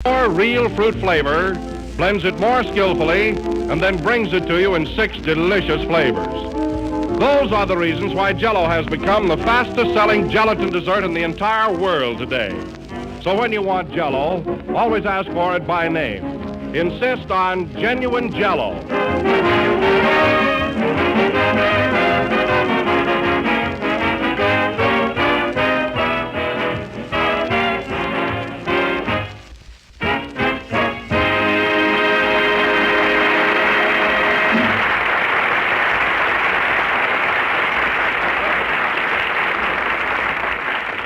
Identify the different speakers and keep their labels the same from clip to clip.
Speaker 1: More real fruit flavor, blends it more skillfully, and then brings it to you in 6 delicious flavors. Those are the reasons why Jell-O has become the fastest-selling gelatin dessert in the entire world today. So when you want Jell-O, always ask for it by name. Insist on genuine Jell-O.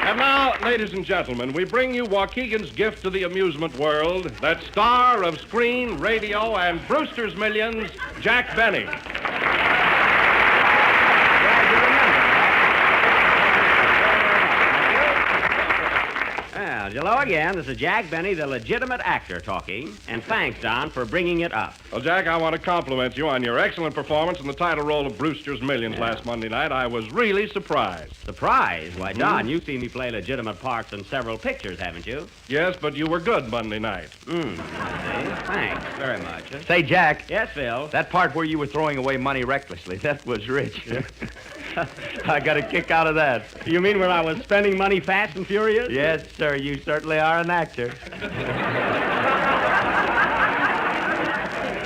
Speaker 1: And now, ladies and gentlemen, we bring you Waukegan's gift to the amusement world, that star of screen, radio, and Brewster's Millions, Jack Benny.
Speaker 2: Well, hello again. This is Jack Benny, the legitimate actor, talking. And thanks, Don, for bringing it up.
Speaker 1: Well, Jack, I want to compliment you on your excellent performance in the title role of Brewster's Millions last Monday night. I was really surprised.
Speaker 2: Surprised? Why, Don, you've seen me play legitimate parts in several pictures, haven't you?
Speaker 1: Yes, but you were good Monday night.
Speaker 2: Thanks very much.
Speaker 3: Say, Jack.
Speaker 2: Yes, Phil?
Speaker 3: That part where you were throwing away money recklessly, that was rich. I got a kick out of that.
Speaker 2: You mean when I was spending money fast and furious?
Speaker 3: Yes, sir, you certainly are an actor.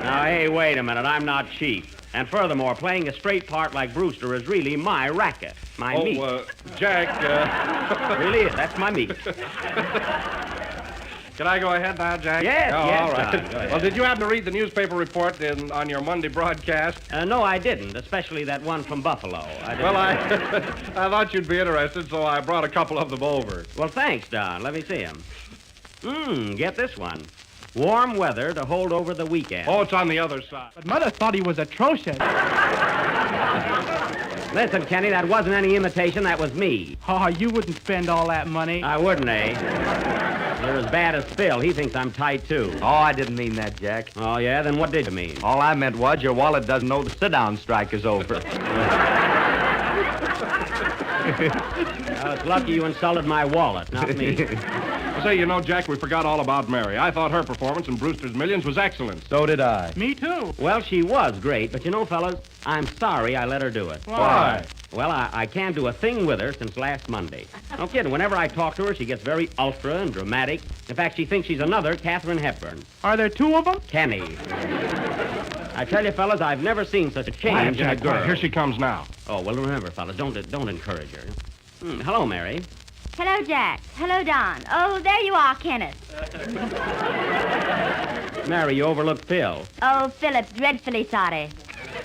Speaker 2: Now, hey, wait a minute. I'm not cheap. And furthermore, playing a straight part like Brewster is really my racket, my meat.
Speaker 1: Jack,
Speaker 2: Really is. That's my meat.
Speaker 1: Can I go ahead now, Jack?
Speaker 2: Yes, yes,
Speaker 1: all right.
Speaker 2: Don, go ahead.
Speaker 1: Well, did you happen to read the newspaper report on your Monday broadcast?
Speaker 2: No, I didn't, especially that one from Buffalo.
Speaker 1: I thought you'd be interested, so I brought a couple of them over.
Speaker 2: Well, thanks, Don. Let me see them. Get this one. Warm weather to hold over the weekend.
Speaker 1: Oh, it's on the other side.
Speaker 4: But Mother thought he was atrocious.
Speaker 2: Listen, Kenny, that wasn't any imitation. That was me.
Speaker 4: Oh, you wouldn't spend all that money.
Speaker 2: I wouldn't, eh? You're as bad as Phil. He thinks I'm tight, too.
Speaker 3: Oh, I didn't mean that, Jack.
Speaker 2: Oh, yeah? Then what did you mean?
Speaker 3: All I meant was your wallet doesn't know the sit-down strike is over.
Speaker 2: Oh, it's lucky you insulted my wallet, not me.
Speaker 1: Say, you know, Jack, we forgot all about Mary. I thought her performance in Brewster's Millions was excellent.
Speaker 3: So did I.
Speaker 4: Me too.
Speaker 2: Well, she was great, but you know, fellas, I'm sorry I let her do it.
Speaker 1: Why?
Speaker 2: Well, I can't do a thing with her since last Monday. No kidding. Whenever I talk to her, she gets very ultra and dramatic. In fact, she thinks she's another Katharine Hepburn.
Speaker 4: Are there two of them?
Speaker 2: Kenny. I tell you, fellas, I've never seen such a change in a
Speaker 1: Jack,
Speaker 2: girl.
Speaker 1: here she comes now.
Speaker 2: Oh, well, remember, fellas, don't encourage her. Hello, Mary.
Speaker 5: Hello, Jack. Hello, Don. Oh, there you are, Kenneth.
Speaker 2: Mary, you overlooked Phil.
Speaker 5: Oh, Philip, dreadfully sorry.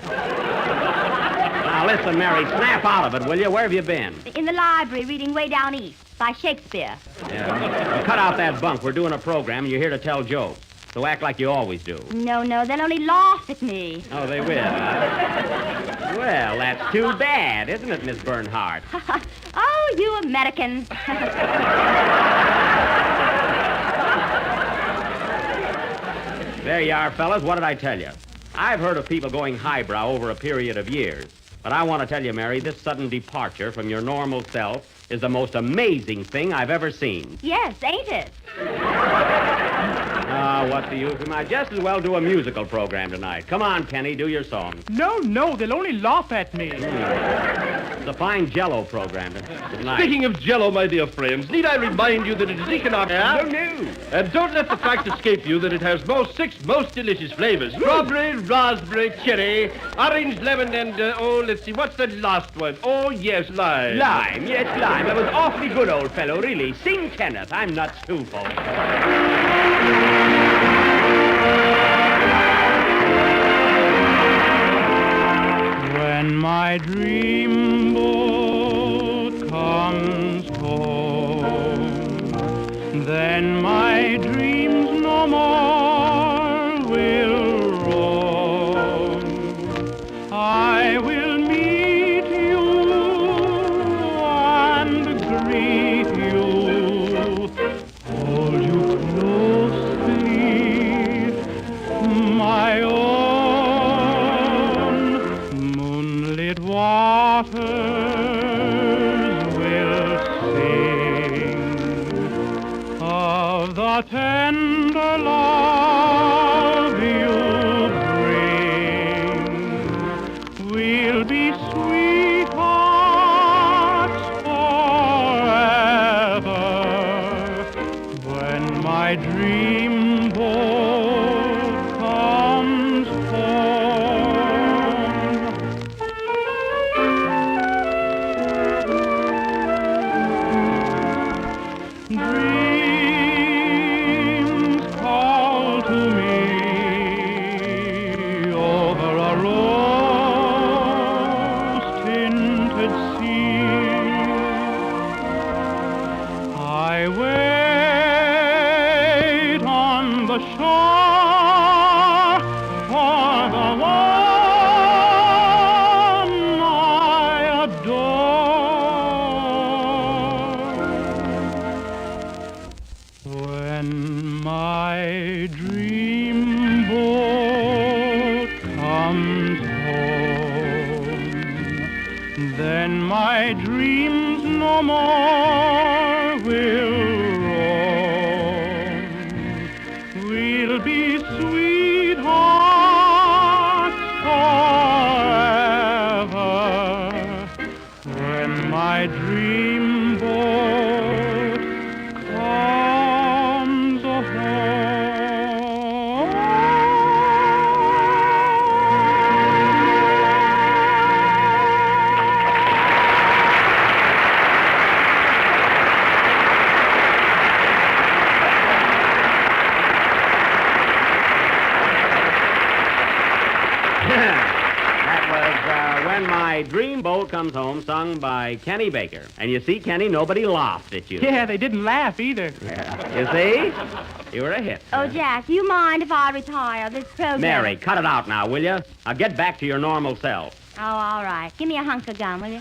Speaker 2: Now, listen, Mary, snap out of it, will you? Where have you been?
Speaker 5: In the library reading Way Down East by Shakespeare.
Speaker 2: Yeah. Well, cut out that bunk. We're doing a program, and you're here to tell jokes. So act like you always do.
Speaker 5: No, they'll only laugh at me.
Speaker 2: Oh, they will. Well, that's too bad, isn't it, Miss Bernhardt?
Speaker 5: Oh, you Americans.
Speaker 2: There you are, fellas. What did I tell you? I've heard of people going highbrow over a period of years. But I want to tell you, Mary, this sudden departure from your normal self is the most amazing thing I've ever seen.
Speaker 5: Yes, ain't it?
Speaker 2: What's the use? We might just as well do a musical program tonight. Come on, Kenny, do your song.
Speaker 4: No, they'll only laugh at me.
Speaker 2: It's a fine Jell-O program tonight.
Speaker 1: Speaking of Jell-O, my dear friends, need I remind you that it is economic?
Speaker 2: Yeah?
Speaker 1: No. And don't let the fact escape you that it has 6 most delicious flavors. Strawberry, raspberry, cherry, orange, lemon, and, let's see, what's the last one? Oh, yes, lime.
Speaker 2: Lime, yes, lime. That was awfully good, old fellow, really. Sing Kenneth. I'm nuts too, folks.
Speaker 4: When my dreamboat comes home, then my dreams no more will roam. I will meet you and greet you, hold you close dreamboat comes home. Dreams call to me over a rose-tinted sea. I wait on the shore for the one I adore. When my dreamboat comes home, then my dreams no more will roam. We'll be sweethearts forever when my dreamboat comes home.
Speaker 2: That was When My Dreamboat Comes Home, sung by Kenny Baker. And you see, Kenny, nobody laughed at you.
Speaker 4: Yeah, they didn't laugh either.
Speaker 2: Yeah. You see? You were a hit.
Speaker 5: Oh, Jack, do you mind if I retire this program?
Speaker 2: Mary, cut it out now, will you? Now get back to your normal self.
Speaker 5: Oh, all right. Give me a hunk of gum, will you?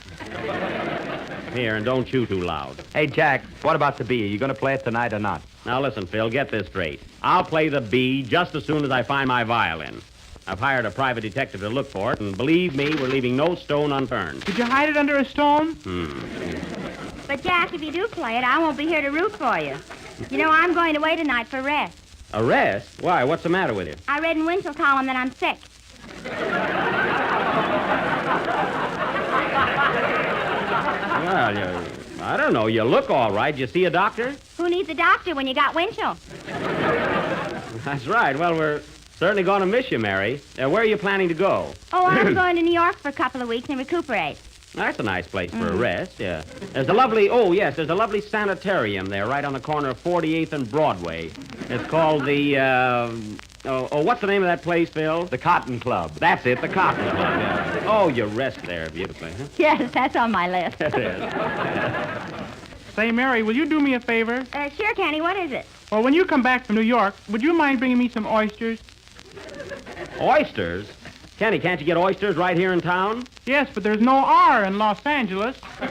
Speaker 2: Here, and don't chew too loud.
Speaker 3: Hey, Jack, what about the bee? Are you going to play it tonight or not?
Speaker 2: Now listen, Phil, get this straight. I'll play the B just as soon as I find my violin. I've hired a private detective to look for it, and believe me, we're leaving no stone unturned.
Speaker 4: Did you hide it under a stone?
Speaker 5: But, Jack, if you do play it, I won't be here to root for you. You know, I'm going away tonight for rest.
Speaker 2: A rest? Why? What's the matter with you?
Speaker 5: I read in Winchell's column that I'm sick.
Speaker 2: Well, I don't know. You look all right. You see a doctor?
Speaker 5: Who needs a doctor when you got Winchell?
Speaker 2: That's right. Well, we're certainly going to miss you, Mary. Where are you planning to go?
Speaker 5: Oh, I'm going to New York for a couple of weeks and recuperate.
Speaker 2: That's a nice place for a rest, yeah. There's a lovely sanitarium there right on the corner of 48th and Broadway. It's called the, what's the name of that place, Phil?
Speaker 3: The Cotton Club.
Speaker 2: That's it, the Cotton Club, yeah. Oh, you rest there beautifully, huh?
Speaker 5: Yes, that's on my list.
Speaker 2: It is.
Speaker 4: Say, Mary, will you do me a favor?
Speaker 5: Sure, Kenny, what is it?
Speaker 4: Well, when you come back from New York, would you mind bringing me some oysters?
Speaker 2: Oysters? Kenny, can't you get oysters right here in town?
Speaker 4: Yes, but there's no R in Los Angeles.
Speaker 2: Well,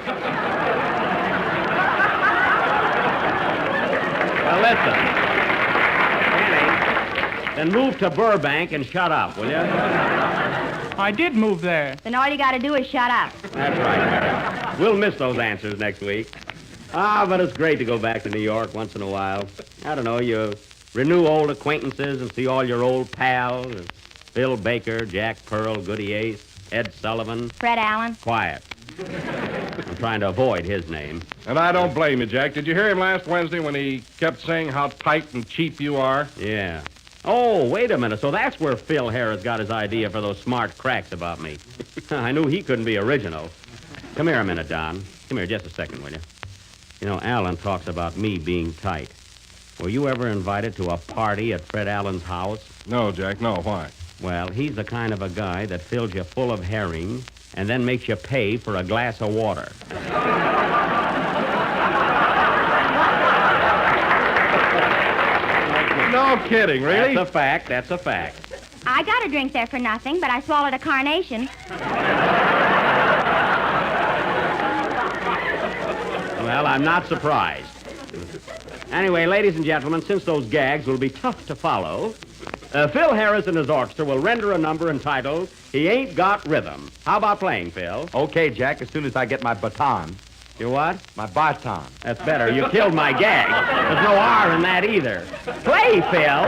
Speaker 2: listen. Kenny, then move to Burbank and shut up, will you?
Speaker 4: I did move there.
Speaker 5: Then all you got to do is shut up.
Speaker 2: That's right, Mary. We'll miss those answers next week. But it's great to go back to New York once in a while. I don't know, you renew old acquaintances and see all your old pals. Phil Baker, Jack Pearl, Goody Ace, Ed Sullivan.
Speaker 5: Fred Allen.
Speaker 2: Quiet. I'm trying to avoid his name.
Speaker 1: And I don't blame you, Jack. Did you hear him last Wednesday when he kept saying how tight and cheap you are?
Speaker 2: Yeah. Oh, wait a minute. So that's where Phil Harris got his idea for those smart cracks about me. I knew he couldn't be original. Come here a minute, Don. Come here just a second, will you? You know, Allen talks about me being tight. Were you ever invited to a party at Fred Allen's house?
Speaker 1: No, Jack, no. Why?
Speaker 2: Well, he's the kind of a guy that fills you full of herring and then makes you pay for a glass of water.
Speaker 1: No kidding, really?
Speaker 2: That's a fact. That's a fact.
Speaker 5: I got a drink there for nothing, but I swallowed a carnation.
Speaker 2: Well, I'm not surprised. Anyway, ladies and gentlemen, since those gags will be tough to follow, Phil Harris and his orchestra will render a number entitled He Ain't Got Rhythm. How about playing, Phil?
Speaker 3: Okay, Jack, as soon as I get my baton.
Speaker 2: You what?
Speaker 3: My baton.
Speaker 2: That's better. You killed my gag. There's no R in that either. Play, Phil.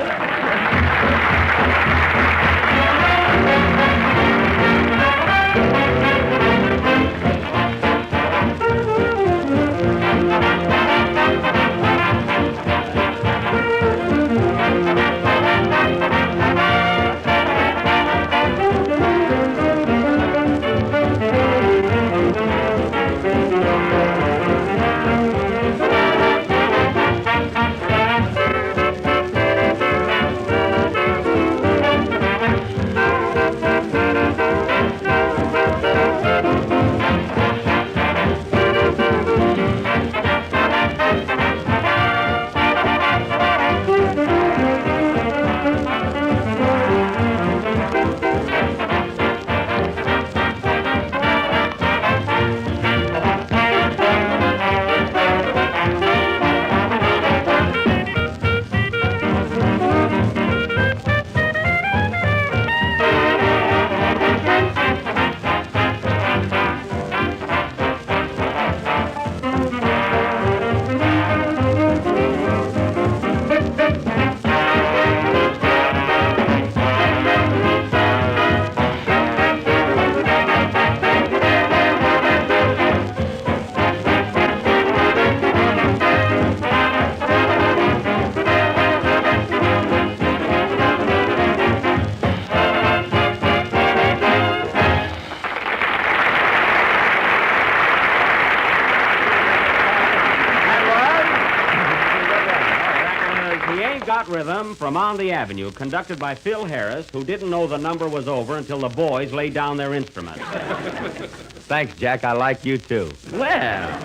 Speaker 2: from On the Avenue, conducted by Phil Harris, who didn't know the number was over until the boys laid down their instruments.
Speaker 3: Thanks, Jack. I like you, too.
Speaker 2: Well,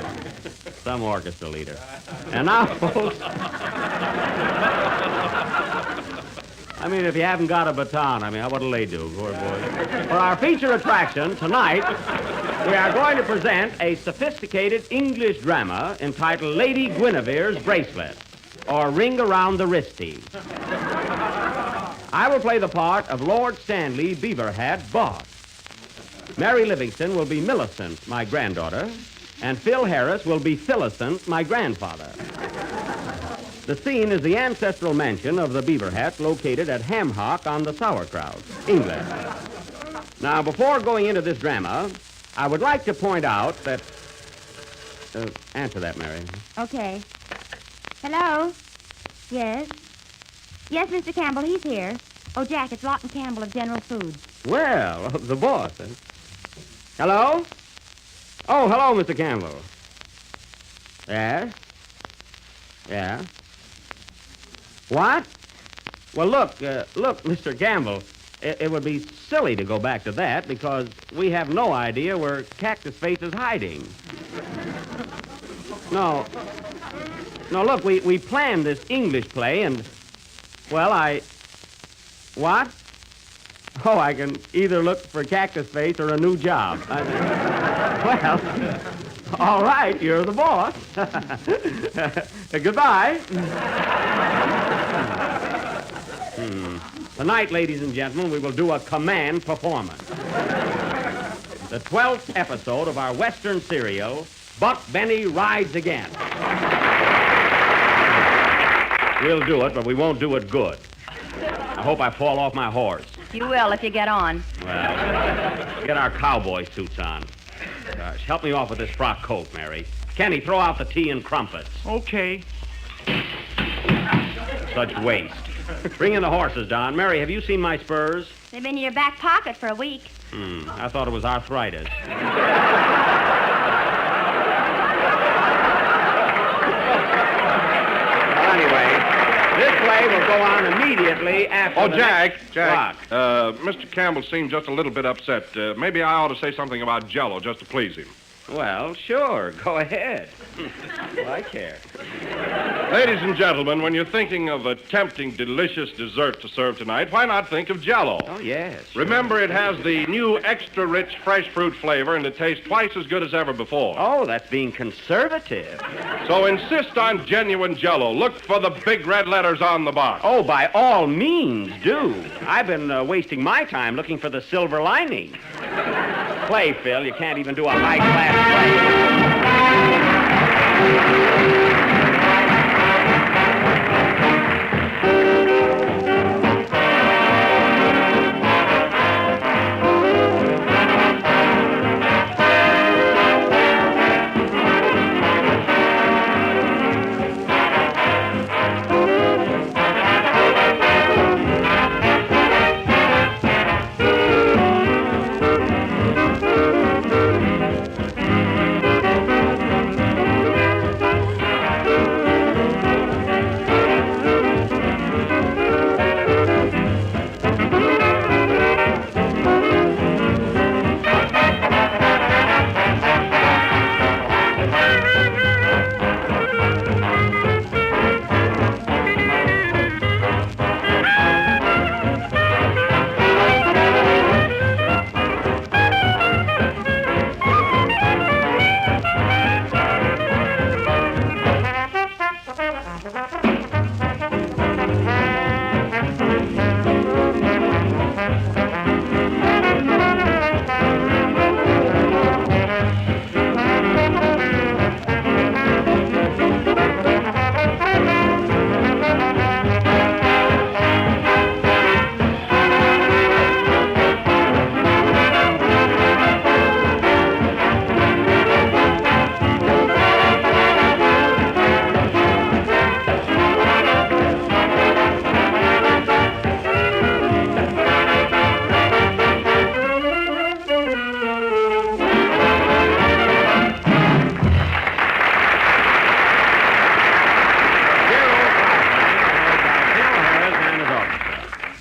Speaker 2: some orchestra leader. And now, folks, I mean, if you haven't got a baton, what'll they do, poor boys? For our feature attraction tonight, we are going to present a sophisticated English drama entitled Lady Guinevere's Bracelet, or Ring Around the Wristy. I will play the part of Lord Stanley Beaverhat, boss. Mary Livingston will be Millicent, my granddaughter, and Phil Harris will be Phillicent, my grandfather. The scene is the ancestral mansion of the Beaverhats located at Hamhock on the Sauerkraut, England. Now, before going into this drama, I would like to point out that... answer that, Mary.
Speaker 5: Okay. Hello? Yes? Yes, Mr. Campbell, he's here. Oh, Jack, it's Lawton Campbell of General Foods.
Speaker 2: Well, the boss. Hello? Oh, hello, Mr. Campbell. Yes? Yeah? What? Well, look, Mr. Campbell, it would be silly to go back to that because we have no idea where Cactus Face is hiding. No, look, we planned this English play and, well, What? Oh, I can either look for Cactus Face or a new job. Well, all right, you're the boss. Goodbye. Tonight, ladies and gentlemen, we will do a command performance. The 12th episode of our Western serial, Buck Benny Rides Again. We'll do it, but we won't do it good. I hope I fall off my horse.
Speaker 5: You will if you get on.
Speaker 2: Well, get our cowboy suits on. Gosh, help me off with this frock coat, Mary. Kenny, throw out the tea and crumpets.
Speaker 4: Okay.
Speaker 2: Such waste. Bring in the horses, Don. Mary, have you seen my spurs?
Speaker 5: They've been in your back pocket for a week.
Speaker 2: I thought it was arthritis. Well, anyway, this play will go on immediately after
Speaker 1: Oh,
Speaker 2: the
Speaker 1: Jack,
Speaker 2: next...
Speaker 1: Jack.
Speaker 2: What?
Speaker 1: Mr. Campbell seemed just a little bit upset. Maybe I ought to say something about Jell-O just to please him.
Speaker 2: Well, sure. Go ahead. Well, I care.
Speaker 1: Ladies and gentlemen, when you're thinking of a tempting, delicious dessert to serve tonight, why not think of Jell-O?
Speaker 2: Oh, yes. Sure.
Speaker 1: Remember, it has the new extra-rich fresh fruit flavor, and it tastes twice as good as ever before.
Speaker 2: Oh, that's being conservative.
Speaker 1: So insist on genuine Jell-O. Look for the big red letters on the box.
Speaker 2: Oh, by all means, do. I've been wasting my time looking for the silver lining. Play, Phil. You can't even do a high-class play.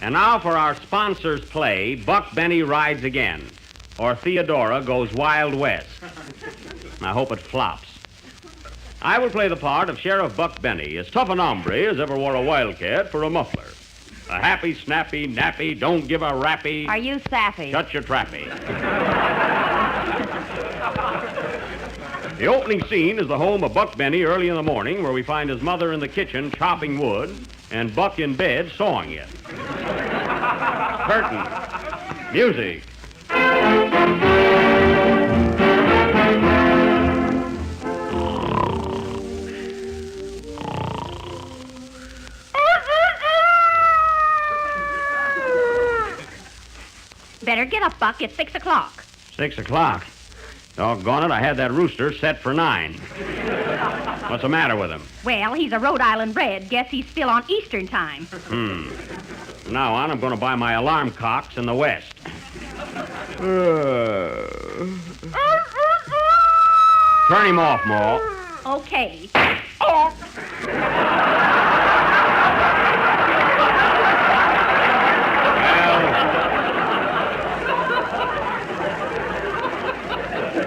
Speaker 2: And now for our sponsor's play, Buck Benny Rides Again, or Theodora Goes Wild West. I hope it flops. I will play the part of Sheriff Buck Benny, as tough an hombre as ever wore a wildcat for a muffler. A happy, snappy, nappy, don't give a rappy.
Speaker 5: Are you sappy?
Speaker 2: Shut your trappy. The opening scene is the home of Buck Benny early in the morning, where we find his mother in the kitchen chopping wood and Buck in bed sawing it. Curtain. Music.
Speaker 5: Better get up, Buck. It's 6 o'clock.
Speaker 2: 6 o'clock. Doggone it, I had that rooster set for 9. What's the matter with him?
Speaker 5: Well, he's a Rhode Island bred. Guess he's still on Eastern time.
Speaker 2: From now on, I'm going to buy my alarm clocks in the West. Turn him off, Ma.
Speaker 5: Okay.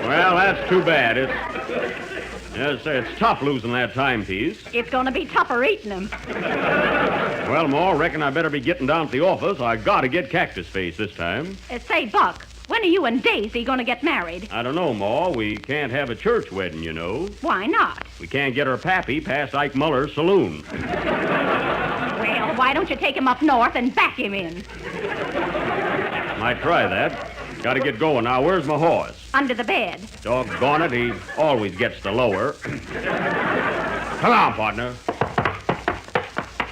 Speaker 2: Well, that's too bad. It's tough losing that timepiece.
Speaker 5: It's going to be tougher eating him.
Speaker 2: Well, Ma, reckon I better be getting down to the office. I got to get Cactus Face this time.
Speaker 5: Say, Buck, when are you and Daisy going to get married?
Speaker 2: I don't know, Ma. We can't have a church wedding, you know.
Speaker 5: Why not?
Speaker 2: We can't get her pappy past Ike Muller's saloon.
Speaker 5: Well, why don't you take him up north and back him in?
Speaker 2: Might try that. Got to get going now. Where's my horse?
Speaker 5: Under the bed.
Speaker 2: Doggone it, he always gets the lower. Come on, partner.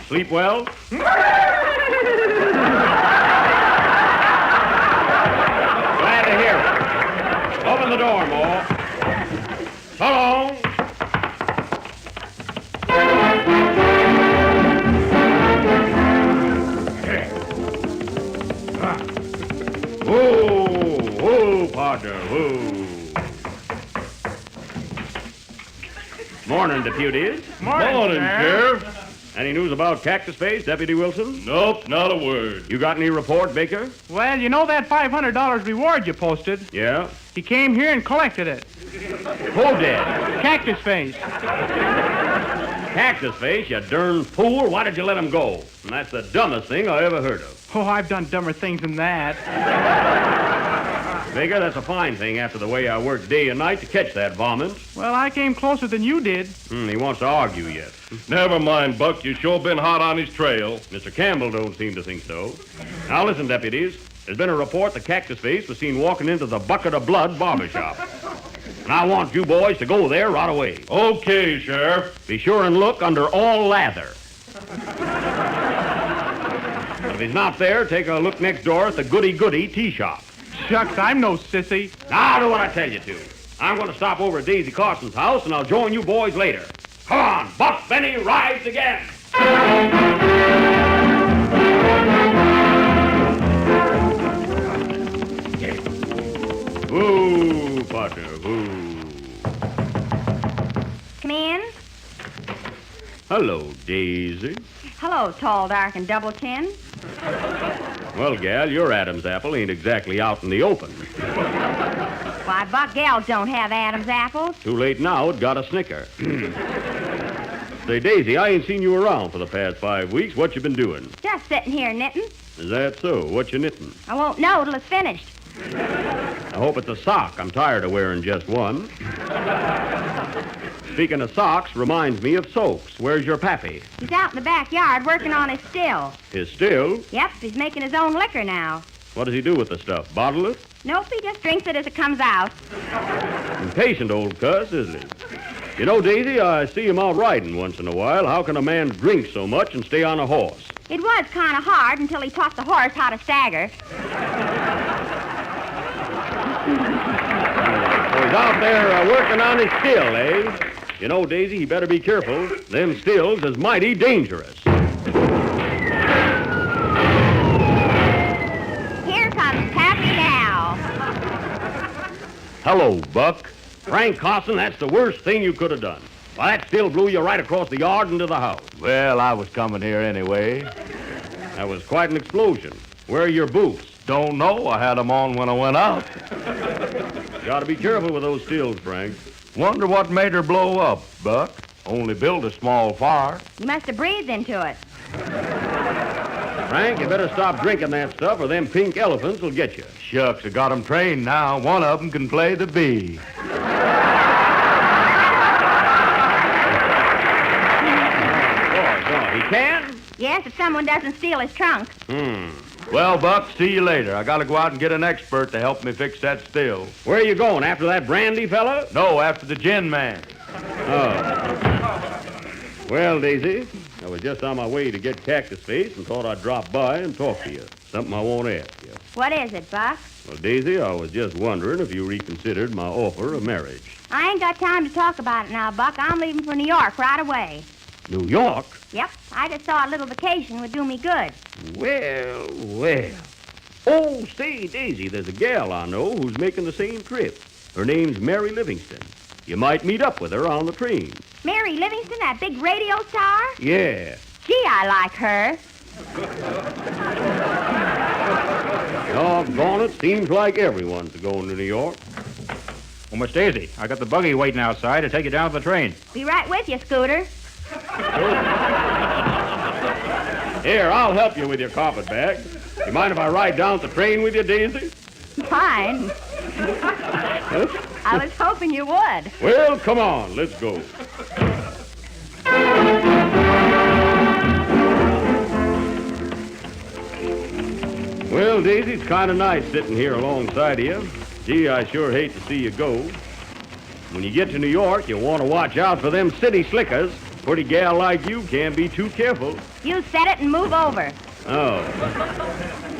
Speaker 2: Sleep well? Glad to hear it. Open the door, Ma. So long. Whoa, partner, whoa. Morning, deputies.
Speaker 1: Morning, Sheriff.
Speaker 2: Any news about Cactus Face, Deputy Wilson?
Speaker 1: Nope, not a word.
Speaker 2: You got any report, Baker?
Speaker 4: Well, you know that $500 reward you posted?
Speaker 2: Yeah?
Speaker 4: He came here and collected it.
Speaker 2: Who did?
Speaker 4: Cactus Face.
Speaker 2: Cactus Face, you darn fool. Why did you let him go? And that's the dumbest thing I ever heard of.
Speaker 4: Oh, I've done dumber things than that.
Speaker 2: Baker, that's a fine thing after the way I worked day and night to catch that varmint.
Speaker 4: Well, I came closer than you did.
Speaker 2: He wants to argue yet.
Speaker 1: Never mind, Buck. You sure been hot on his trail.
Speaker 2: Mr. Campbell don't seem to think so. Now listen, deputies. There's been a report that Cactus Face was seen walking into the Bucket of Blood barbershop. And I want you boys to go there right away.
Speaker 1: Okay, Sheriff.
Speaker 2: Be sure and look under all lather. But if he's not there, take a look next door at the goody-goody tea shop.
Speaker 4: Shucks, I'm no sissy.
Speaker 2: Now do what I tell you to. I'm going to stop over at Daisy Carson's house, and I'll join you boys later. Come on, Buck Benny rides again. Woo, partner, woo.
Speaker 5: Come in.
Speaker 2: Hello, Daisy.
Speaker 5: Hello, tall, dark, and double chin.
Speaker 2: Well, gal, your Adam's apple ain't exactly out in the open.
Speaker 5: Why, Buck, gals don't have Adam's apples.
Speaker 2: Too late now, it got a snicker. Say, Daisy, I ain't seen you around for the past 5 weeks. What you been doing?
Speaker 5: Just sitting here knitting.
Speaker 2: Is that so? What you knitting?
Speaker 5: I won't know till it's finished.
Speaker 2: I hope it's a sock. I'm tired of wearing just one. Speaking of socks, reminds me of soaks. Where's your pappy?
Speaker 5: He's out in the backyard working on his still.
Speaker 2: His still?
Speaker 5: Yep, he's making his own liquor now.
Speaker 2: What does he do with the stuff? Bottle it?
Speaker 5: Nope, he just drinks it as it comes out.
Speaker 2: Impatient old cuss, isn't he? You know, Daisy, I see him out riding once in a while. How can a man drink so much and stay on a horse?
Speaker 5: It was kind of hard until he taught the horse how to stagger.
Speaker 2: So he's out there working on his still, eh? You know, Daisy, you better be careful. Them stills is mighty dangerous.
Speaker 5: Here comes Pappy now.
Speaker 2: Hello, Buck. Frank Carson, that's the worst thing you could have done. Why, that still blew you right across the yard into the house.
Speaker 3: Well, I was coming here anyway.
Speaker 2: That was quite an explosion. Where are your boots?
Speaker 3: Don't know. I had 'em on when I went out.
Speaker 2: Got to be careful with those stills, Frank.
Speaker 3: Wonder what made her blow up, Buck. Only built a small fire.
Speaker 5: You must have breathed into it.
Speaker 2: Frank, you better stop drinking that stuff or them pink elephants will get you.
Speaker 3: Shucks, I got 'em trained now. One of 'em can play the bee.
Speaker 2: He can?
Speaker 5: Yes, if someone doesn't steal his trunk.
Speaker 3: Well, Buck, see you later. I gotta go out and get an expert to help me fix that still.
Speaker 2: Where are you going? After that brandy fella?
Speaker 3: No, after the gin man.
Speaker 2: Oh. Well, Daisy, I was just on my way to get Cactus Face and thought I'd drop by and talk to you. Something I won't ask you.
Speaker 5: What is it, Buck?
Speaker 2: Well, Daisy, I was just wondering if you reconsidered my offer of marriage.
Speaker 5: I ain't got time to talk about it now, Buck. I'm leaving for New York right away.
Speaker 2: New York?
Speaker 5: Yep, I just thought a little vacation would do me good.
Speaker 2: Well, well. Oh, say, Daisy, there's a gal I know who's making the same trip. Her name's Mary Livingston. You might meet up with her on the train.
Speaker 5: Mary Livingston, that big radio star?
Speaker 2: Yeah.
Speaker 5: Gee, I like her.
Speaker 2: Doggone it, seems like everyone's going to New York.
Speaker 4: Well, Miss Daisy, I got the buggy waiting outside to take you down to the train.
Speaker 5: Be right with you, Scooter.
Speaker 2: Here, I'll help you with your carpetbag. You mind if I ride down the train with you, Daisy?
Speaker 5: Fine. I was hoping you would.
Speaker 2: Well, come on, let's go. Well, Daisy, it's kind of nice sitting here alongside of you. Gee, I sure hate to see you go. When you get to New York, you'll want to watch out for them city slickers. Pretty gal like you can't be too careful.
Speaker 5: You set it and move over.
Speaker 2: Oh.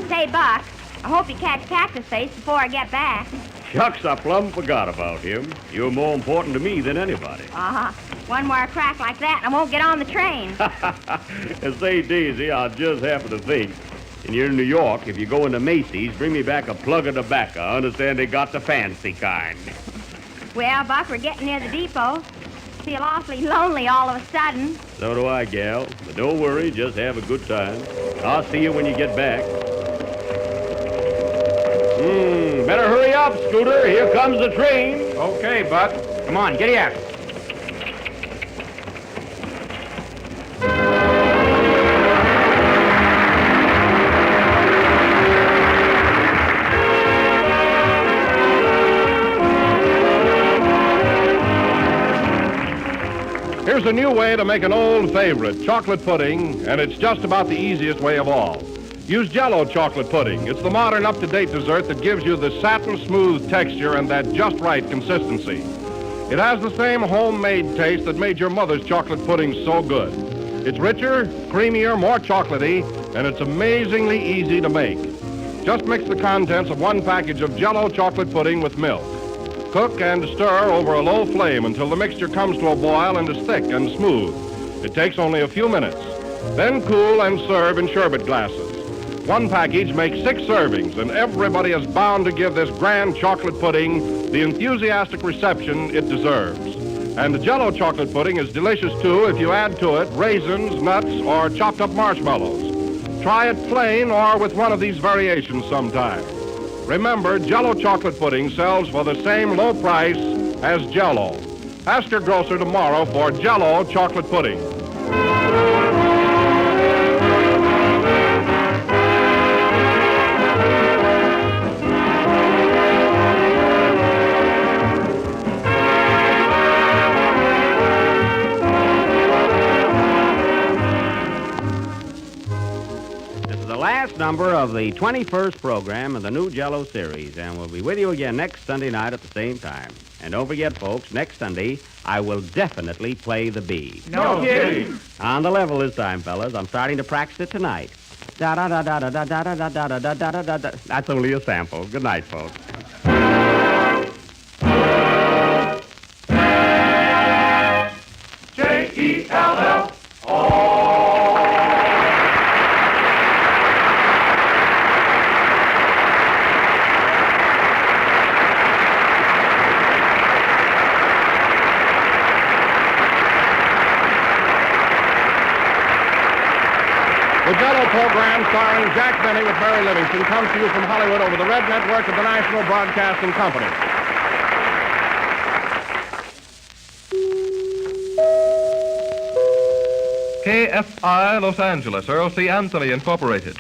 Speaker 5: Say, Buck, I hope you catch Cactus Face before I get back.
Speaker 2: Shucks, I plumb forgot about him. You're more important to me than anybody.
Speaker 5: Uh-huh. One more crack like that and I won't get on the train.
Speaker 2: And say, Daisy, I just happen to think, and you're in New York, if you go into Macy's, bring me back a plug of tobacco. I understand they got the fancy kind.
Speaker 5: Well, Buck, we're getting near the depot. Feel awfully lonely all of a sudden.
Speaker 2: So do I, gal. But don't worry, just have a good time. I'll see you when you get back. Better hurry up, Scooter. Here comes the train.
Speaker 4: Okay, Buck. Come on, giddy up.
Speaker 1: Here's a new way to make an old favorite, chocolate pudding, and it's just about the easiest way of all. Use Jell-O chocolate pudding. It's the modern, up-to-date dessert that gives you the satin-smooth texture and that just right consistency. It has the same homemade taste that made your mother's chocolate pudding so good. It's richer, creamier, more chocolatey, and it's amazingly easy to make. Just mix the contents of one package of Jell-O chocolate pudding with milk. Cook and stir over a low flame until the mixture comes to a boil and is thick and smooth. It takes only a few minutes. Then cool and serve in sherbet glasses. One package makes 6 servings, and everybody is bound to give this grand chocolate pudding the enthusiastic reception it deserves. And the Jell-O chocolate pudding is delicious, too, if you add to it raisins, nuts, or chopped up marshmallows. Try it plain or with one of these variations sometime. Remember, Jell-O chocolate pudding sells for the same low price as Jell-O. Ask your grocer tomorrow for Jell-O chocolate pudding.
Speaker 2: Last number of the 21st program of the new Jell-O series, and we'll be with you again next Sunday night at the same time. And don't forget, folks, next Sunday, I will definitely play the bee.
Speaker 4: No kidding.
Speaker 2: On the level this time, fellas. I'm starting to practice it tonight. Da-da-da-da-da-da-da-da-da-da-da-da-da. That's only a sample. Good night, folks.
Speaker 1: Jell-O. The Jell-O program Man starring Jack Benny with Barry Livingston comes to you from Hollywood over the Red Network of the National Broadcasting Company.
Speaker 6: KFI Los Angeles, Earl C. Anthony Incorporated.